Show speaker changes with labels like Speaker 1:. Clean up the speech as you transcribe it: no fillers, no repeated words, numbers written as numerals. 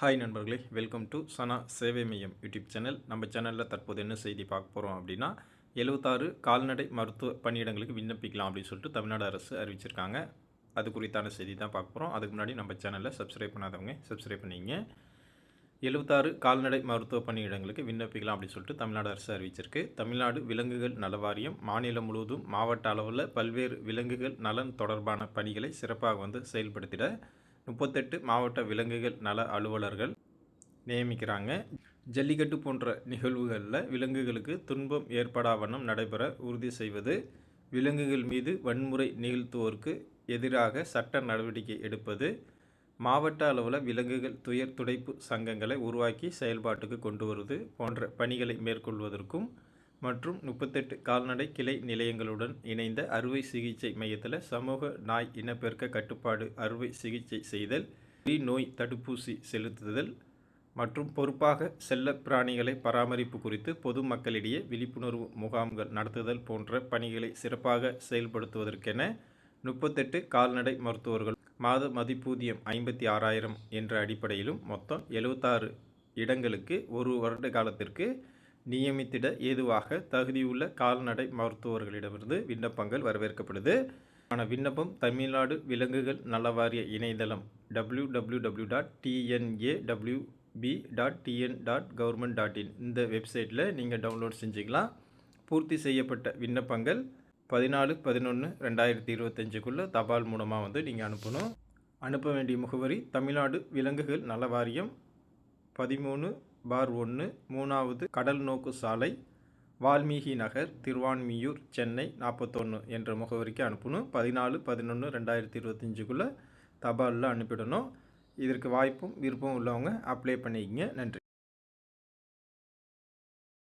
Speaker 1: Hi நண்பர்களே, welcome to சனா சேவை மையம் யூடியூப் சேனல். நம்ம சேனலில் தற்போது என்ன செய்தி பார்க்க போகிறோம் அப்படின்னா, 76 கால்நடை மருத்துவ பணியிடங்களுக்கு விண்ணப்பிக்கலாம் அப்படின்னு சொல்லிட்டு தமிழ்நாடு அரசு அறிவிச்சிருக்காங்க. அது குறித்தான செய்தி தான் பார்க்க போகிறோம். அதுக்கு முன்னாடி நம்ம சேனலில் சப்ஸ்கிரைப் பண்ணாதவங்க சப்ஸ்கிரைப் பண்ணிங்க. 76 கால்நடை மருத்துவ பணியிடங்களுக்கு விண்ணப்பிக்கலாம் அப்படின்னு சொல்லிட்டு தமிழ்நாடு அரசு அறிவிச்சிருக்கு. தமிழ்நாடு விலங்குகள் நல வாரியம் மாநிலம் முழுவதும் மாவட்ட அளவில் பல்வேறு விலங்குகள் நலன் தொடர்பான பணிகளை சிறப்பாக செயல்படுத்திட 38 மாவட்ட விலங்குகள் நல அலுவலர்கள் நியமிக்கிறாங்க. ஜல்லிக்கட்டு போன்ற நிகழ்வுகளில் விலங்குகளுக்கு துன்பம் ஏற்படா வண்ணம் நடைபெற உறுதி செய்வது, விலங்குகள் மீது வன்முறை நிகழ்த்துவோருக்கு எதிராக சட்ட நடவடிக்கை எடுப்பது, மாவட்ட அளவில் விலங்குகள் துயர் துடைப்பு சங்கங்களை உருவாக்கி செயல்பாட்டுக்கு கொண்டு வருவது போன்ற பணிகளை மேற்கொள்வதற்கும் மற்றும் 38 கால்நடை கிளை நிலையங்களுடன் இணைந்த அறுவை சிகிச்சை மையத்தில் சமூக நாய் இனப்பெருக்க கட்டுப்பாடு அறுவை சிகிச்சை செய்தல், நோய் தடுப்பூசி செலுத்துதல் மற்றும் பொறுப்பாக செல்ல பிராணிகளை பராமரிப்பு குறித்து பொதுமக்களிடையே விழிப்புணர்வு முகாம்கள் நடத்துதல் போன்ற பணிகளை சிறப்பாக செயல்படுத்துவதற்கென 38 கால்நடை மருத்துவர்கள் மாத மதிப்பூதியம் 56,000 என்ற அடிப்படையிலும் மொத்தம் 76 இடங்களுக்கு ஒரு வருட காலத்திற்கு நியமித்திட ஏதுவாக தகுதியுள்ள கால்நடை மருத்துவர்களிடமிருந்து விண்ணப்பங்கள் வரவேற்கப்படுது. ஆனால் விண்ணப்பம் தமிழ்நாடு விலங்குகள் நலவாரிய இணையதளம் www.tnawb.tn.government.in இந்த வெப்சைட்டில் நீங்கள் டவுன்லோட் செஞ்சுக்கலாம். பூர்த்தி செய்யப்பட்ட விண்ணப்பங்கள் 14/11/2025 தபால் மூலமாக நீங்கள் அனுப்பணும். அனுப்ப வேண்டிய முகவரி தமிழ்நாடு விலங்குகள் நலவாரியம் 13/1 3வது கடல் நோக்கு சாலை, வால்மீகி நகர், திருவான்மியூர், சென்னை 41 என்ற முகவரிக்கு அனுப்பணும். 14/11/2025 தபாலில் அனுப்பிடணும். இதற்கு வாய்ப்பும் விருப்பம் உள்ளவங்க அப்ளை பண்ணிக்கங்க. நன்றி.